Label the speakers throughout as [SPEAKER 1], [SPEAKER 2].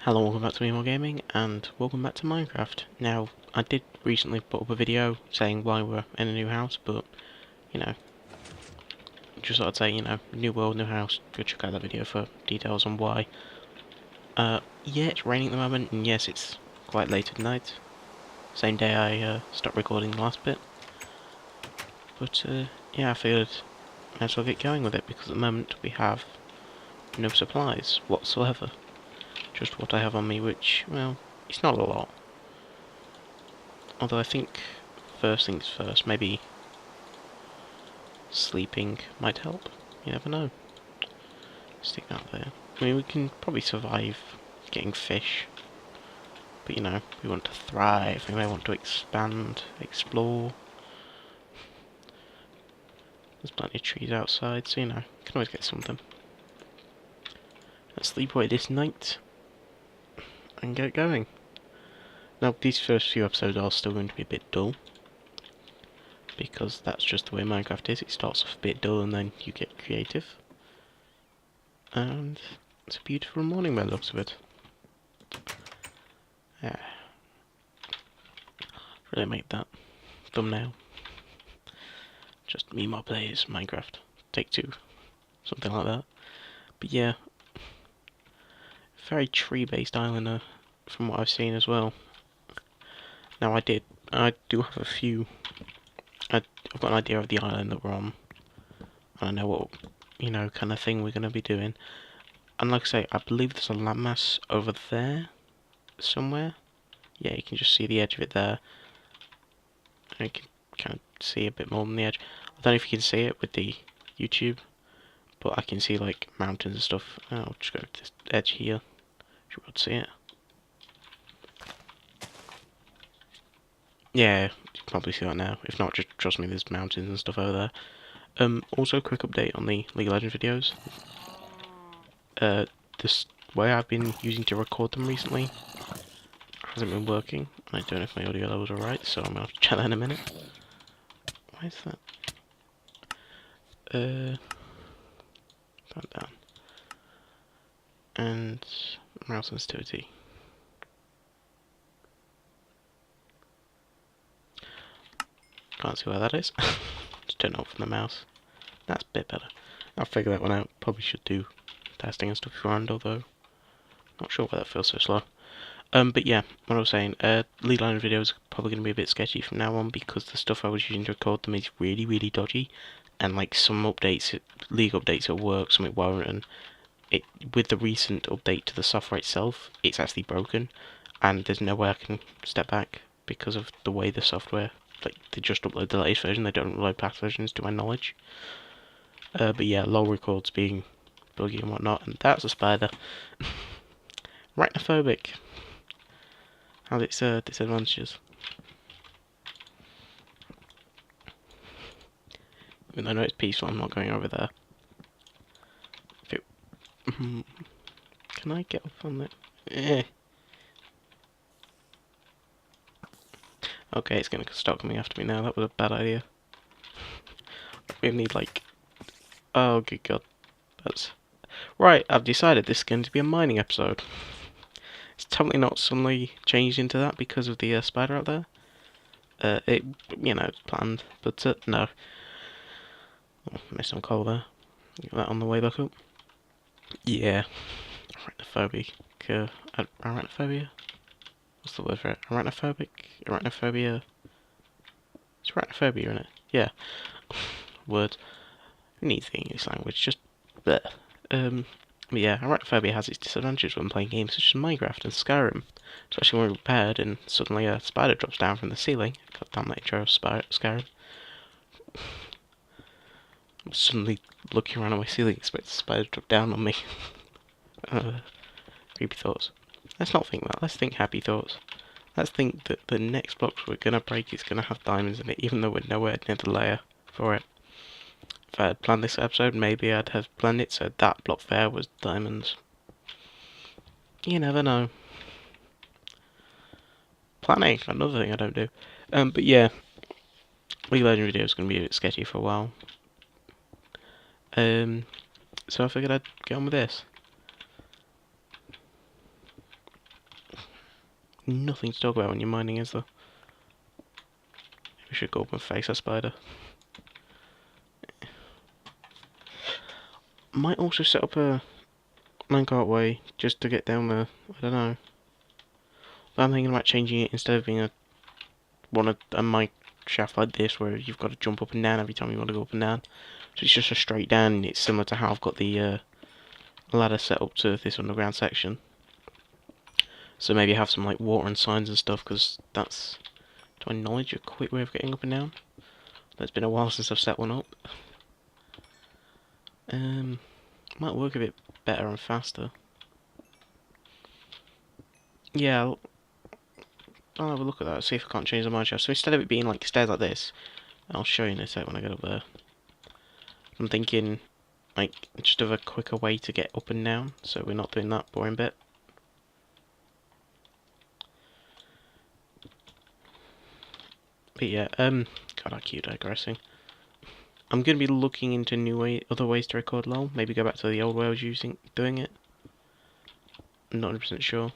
[SPEAKER 1] Hello, welcome back to MeMar Gaming, and welcome back to Minecraft. Now, I did recently put up a video saying why we're in a new house, but, you know, just thought I'd say, new world, new house, go check out that video for details on why. Yeah, it's raining at the moment, and yes, it's quite late at night. Same day I stopped recording the last bit. But, yeah, I figured I might as well get going with it, because at the moment we have no supplies whatsoever. Just what I have on me, which, well, it's not a lot. Although I think, first things first, maybe sleeping might help. You never know. Stick that there. I mean, we can probably survive getting fish. But, we want to thrive. We may want to expand, explore. There's plenty of trees outside, so, can always get something. Let's sleep away this night and get going. Now, these first few episodes are still going to be a bit dull, because that's just the way Minecraft is. It starts off a bit dull and then you get creative. And it's a beautiful morning by the looks of it. Yeah. Really make that thumbnail. Just MeMar plays Minecraft. Take two. Something like that. But yeah. Very tree-based island from what I've seen as well. Now I do have a few... I've got an idea of the island that we're on. I know what, kind of thing we're going to be doing. And like I say, I believe there's a landmass over there somewhere. Yeah, you can just see the edge of it there. And you can kind of see a bit more than the edge. I don't know if you can see it with the YouTube, but I can see like mountains and stuff. I'll just go to this edge here. Should be able to see it. Yeah, you can probably see that now. If not, just trust me, there's mountains and stuff over there. Also, quick update on the League of Legends videos. This way I've been using to record them recently hasn't been working. I don't know if my audio levels are right, so I'm going to check that in a minute. Why is that? That down. And mouse sensitivity. Can't see where that is. Just turn it off from the mouse. That's a bit better. I'll figure that one out. Probably should do testing and stuff beforehand, although not sure why that feels so slow. But yeah, what I was saying, lead line videos are probably going to be a bit sketchy from now on because the stuff I was using to record them is really, really dodgy. And like some updates, League updates at work, some it won't, and with the recent update to the software itself, it's actually broken, and there's no way I can step back because of the way the software, like, they just upload the latest version, they don't upload past versions to my knowledge. But yeah, low records being buggy and whatnot, and that's a spider. Arachnophobic. Has its disadvantages. Even though I know it's peaceful, I'm not going over there. Can I get up on it? Okay, it's gonna start coming after me now. That was a bad idea. We need like... Oh, good god. That's... Right, I've decided this is going to be a mining episode. It's totally not suddenly changed into that because of the spider out there. It's planned, but no. Oh, missed some coal there. Get that on the way back up. Yeah. Arachnophobic. Arachnophobia? What's the word for it? Arachnophobic? Arachnophobia? It's arachnophobia, isn't it? Yeah. Words. Who needs the English language? Just bleh. But yeah, arachnophobia has its disadvantages when playing games such as Minecraft and Skyrim. Especially when we're prepared and suddenly a spider drops down from the ceiling. God damn that intro of Skyrim. I'm suddenly looking around at my ceiling, expect a spider to drop down on me. Creepy thoughts. Let's not think that, let's think happy thoughts. Let's think that the next blocks we're gonna break is gonna have diamonds in it, even though we're nowhere near the layer for it. If I had planned this episode, maybe I'd have planned it so that block there was diamonds. You never know. Planning, another thing I don't do. But yeah, League of Legends video is going to be a bit sketchy for a while. So I figured I'd get on with this. nothing to talk about when you're mining, is there? We should go up and face a spider. Might also set up a minecart way just to get down there. I don't know. But I'm thinking about changing it instead of being a mine shaft like this where you've got to jump up and down every time you want to go up and down. So it's just a straight down, and it's similar to how I've got the ladder set up to this underground section. So maybe have some like water and signs and stuff, because that's, to my knowledge, a quick way of getting up and down. It's been a while since I've set one up. Might work a bit better and faster. Yeah, I'll have a look at that, see if I can't change the mine shaft. So instead of it being like stairs like this, I'll show you in a sec when I get up there. I'm thinking like just of a quicker way to get up and down, so we're not doing that boring bit. But yeah, God, I keep digressing. I'm gonna be looking into other ways to record LOL. Maybe go back to the old way I was doing it. I'm not 100% sure.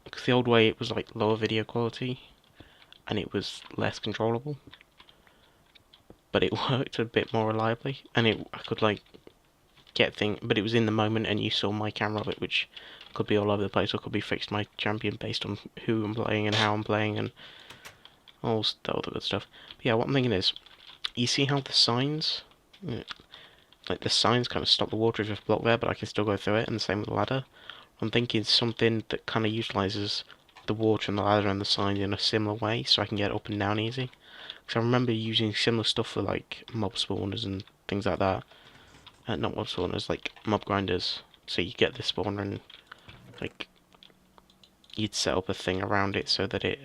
[SPEAKER 1] Because the old way it was like lower video quality, and it was less controllable. But it worked a bit more reliably, and I could like get things, but it was in the moment, and you saw my camera of it, which could be all over the place, or could be fixed my champion based on who I'm playing and how I'm playing, and all that other good stuff. But yeah, what I'm thinking is, you see how the signs, like the signs kind of stop the water if it's blocked there, but I can still go through it, and the same with the ladder. I'm thinking something that kind of utilises the water and the ladder and the signs in a similar way, so I can get up and down easy. Because I remember using similar stuff for like mob spawners and things like that. Not mob spawners, like mob grinders. So you get the spawner and like you'd set up a thing around it so that it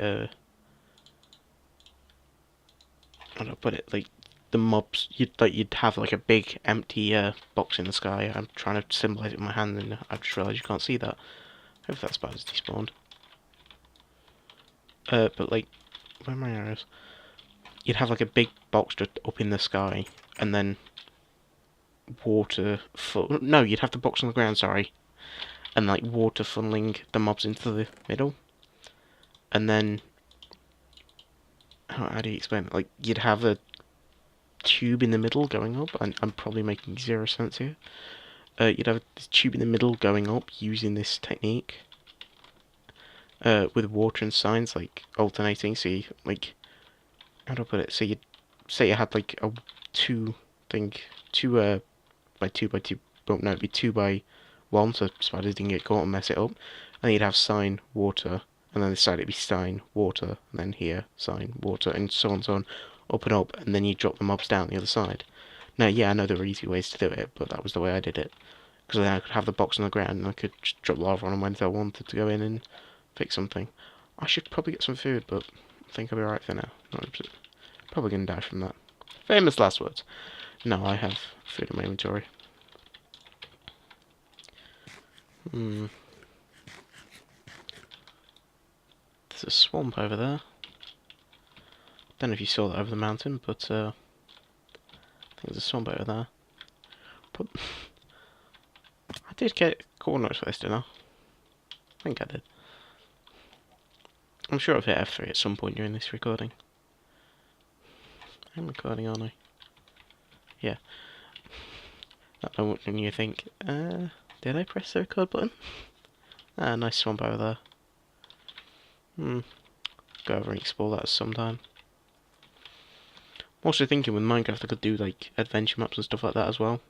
[SPEAKER 1] how do I put it, like the mobs, you'd have like a big empty box in the sky. I'm trying to symbolise it with my hand, and I've just realised you can't see that. Hope that spider's despawned. But like, where are my arrows? You'd have like a big box just up in the sky, and then water no, you'd have the box on the ground, sorry, and like water funneling the mobs into the middle, and then how do you explain it? Like you'd have a tube in the middle going up, and I'm probably making zero sense here. You'd have this tube in the middle going up using this technique, with water and signs like alternating. So you, like, how do I put it? So you'd say you had like a two by two by two. Well, no, it'd be 2 by 1, so spiders didn't get caught and mess it up. And then you'd have sign, water, and then this side it'd be sign, water, and then here, sign, water, and so on, so on, up and up, and then you drop the mobs down the other side. Now, yeah, I know there were easy ways to do it, but that was the way I did it. Because then I could have the box on the ground, and I could just drop lava on them when I wanted to go in and fix something. I should probably get some food, but I think I'll be alright for now. Probably gonna die from that. Famous last words. No, I have food in my inventory. There's a swamp over there. Don't know if you saw that over the mountain, but I think there's a swamp over there. But I did get coordinates for this, didn't I? I think I did. I'm sure I've hit F3 at some point during this recording. I'm recording, aren't I? Yeah. That moment when you think, did I press the record button? Ah, nice swamp over there. Go over and explore that sometime. I'm also thinking with Minecraft I could do like adventure maps and stuff like that as well.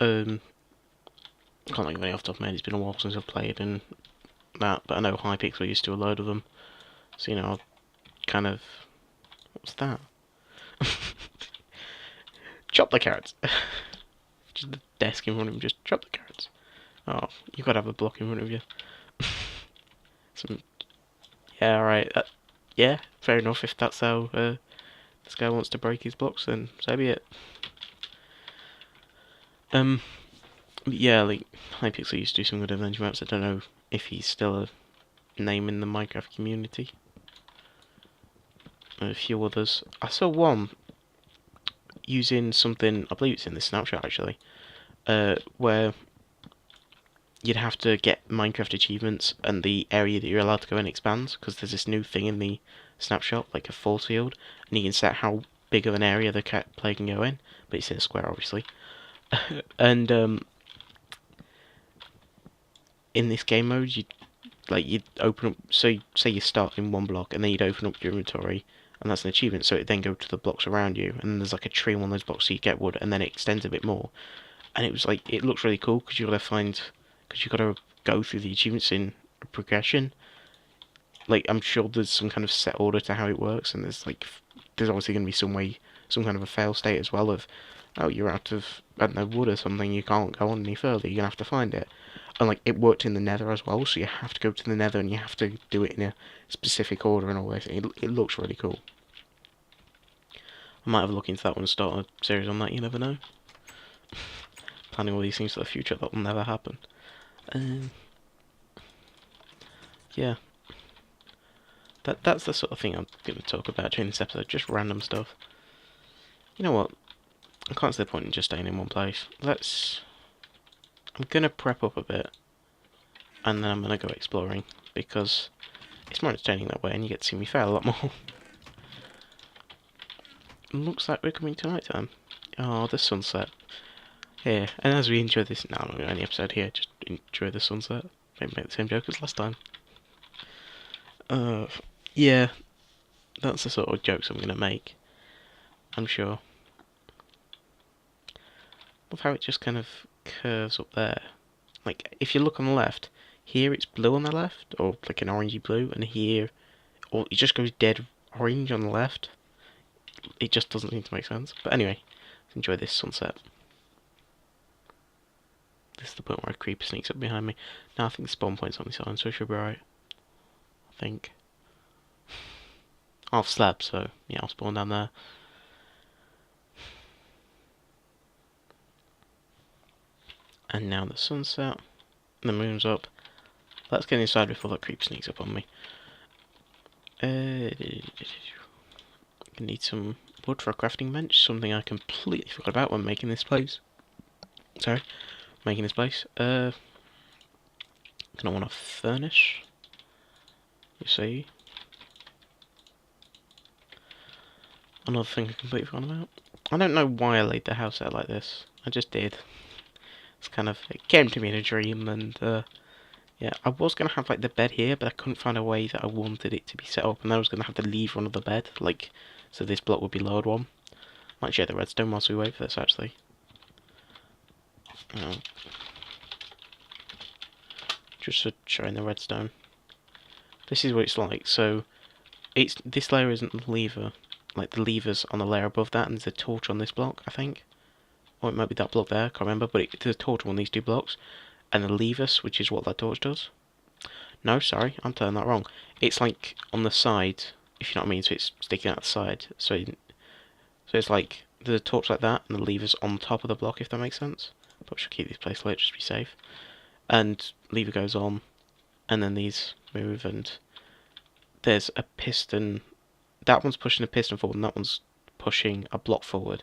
[SPEAKER 1] I can't think of any off the top of my head, it's been a while since I've played and that, but I know Hypixel used to do a load of them. So, you know, I'll kind of... What's that? Chop the carrots! Just the desk in front of him, just chop the carrots. Oh, you've got to have a block in front of you. Yeah, alright. Yeah, fair enough. If that's how this guy wants to break his blocks, then so be it. Yeah, like, Hypixel used to do some good adventure maps. I don't know if he's still a name in the Minecraft community. A few others. I saw one using something, I believe it's in this snapshot actually, where you'd have to get Minecraft achievements, and the area that you're allowed to go in expands, because there's this new thing in the snapshot, like a force field, and you can set how big of an area the player can go in, but it's in a square, obviously. And in this game mode, you'd open up, so say you start in one block, and then you'd open up your inventory, and that's an achievement, so it'd then go to the blocks around you, and then there's like a tree on one of those blocks, so you get wood, and then it extends a bit more. And it was like, it looks really cool, because you've got to go through the achievements in progression. Like, I'm sure there's some kind of set order to how it works, and there's obviously going to be some kind of a fail state as well of, oh, you're out of, I don't know, wood or something, you can't go on any further, you're going to have to find it. And like, it worked in the nether as well, so you have to go to the nether and you have to do it in a specific order and all this. It looks really cool. I might have a look into that one and start a series on that, you never know. Planning all these things for the future, that will never happen. Yeah. That's the sort of thing I'm going to talk about during this episode, just random stuff. You know what? I can't see the point in just staying in one place. I'm going to prep up a bit, and then I'm going to go exploring, because it's more entertaining that way, and you get to see me fail a lot more. Looks like we're coming to night time. Oh, the sunset. Here, and as we enjoy this, no, I'm not going to end the episode here, just enjoy the sunset. Maybe make the same joke as last time. Yeah, that's the sort of jokes I'm going to make, I'm sure. Love how it just kind of curves up there. Like, if you look on the left, here it's blue on the left, or like an orangey blue, and here, or it just goes dead orange on the left. It just doesn't seem to make sense. But anyway, let's enjoy this sunset. This is the point where a creeper sneaks up behind me. Now I think the spawn point's on this island, so it should be right. I think. Half slab, so yeah, I'll spawn down there. And now the sunset, the moon's up. Let's get inside before that creep sneaks up on me. I need some wood for a crafting bench, something I completely forgot about when making this place. Sorry, making this place. Gonna want a furnace, you see. Another thing I completely forgot about. I don't know why I laid the house out like this. I just did. It's kind of, it came to me in a dream, and yeah, I was gonna have like the bed here, but I couldn't find a way that I wanted it to be set up, and then I was gonna have to leave one of the bed, like, so this block would be lowered one. Might share the redstone whilst we wait for this, actually. Just for showing the redstone. This is what it's like. So, this layer isn't the lever. Like, the lever's on the layer above that, and there's a torch on this block, I think. Or it might be that block there, I can't remember, but there's a torch on these two blocks. And the lever switch is what that torch does. No, sorry, I'm telling that wrong. It's like on the side, if you know what I mean, so it's sticking out the side. So it's like, there's a torch like that, and the lever's on top of the block, if that makes sense. But we should keep this place lit, just to be safe. And lever goes on, and then these move, and there's a piston. That one's pushing a piston forward, and that one's pushing a block forward,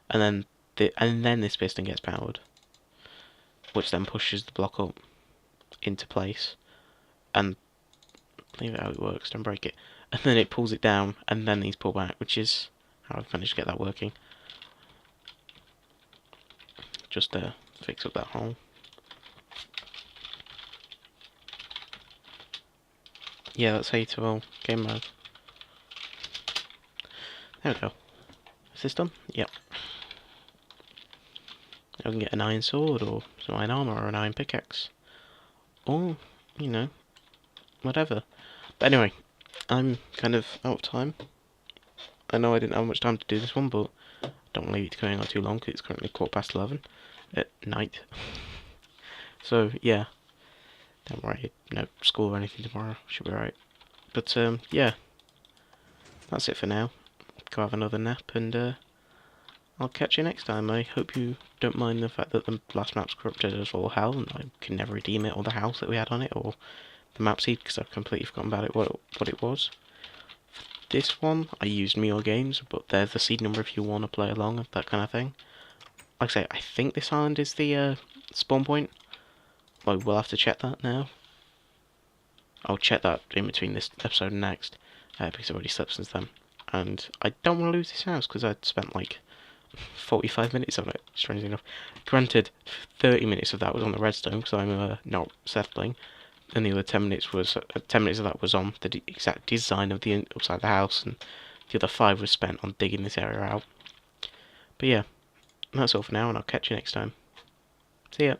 [SPEAKER 1] and then this piston gets powered, which then pushes the block up into place, and leave it how it works, don't break it, and then it pulls it down, and then these pull back, which is how I've managed to get that working. Just to fix up that hole. Yeah, that's how you tell game mode. There we go. Is this done? Yep. I can get an iron sword, or some iron armor, or an iron pickaxe. Or, you know, whatever. But anyway, I'm kind of out of time. I know I didn't have much time to do this one, but I don't want to leave it going on too long, because it's currently 11:15 at night. So, yeah. Don't worry, no school or anything tomorrow, should be right. But, yeah. That's it for now. Go have another nap, and, I'll catch you next time. I hope you don't mind the fact that the last map's corrupted as all hell, and I can never redeem it, or the house that we had on it, or the map seed, because I've completely forgotten about it, what it was. For this one, I used MeMar games, but there's the seed number if you want to play along, that kind of thing. Like I say, I think this island is the spawn point, Like, we'll have to check that now. I'll check that in between this episode and next, because I've already slept since then. And I don't want to lose this house, because I'd spent like 45 minutes on it, strangely enough. Granted, 30 minutes of that was on the redstone, because I'm not settling, and the other 10 minutes was 10 minutes of that was on the exact design of the outside of the house, and the other 5 was spent on digging this area out. But yeah, that's all for now, and I'll catch you next time. See ya.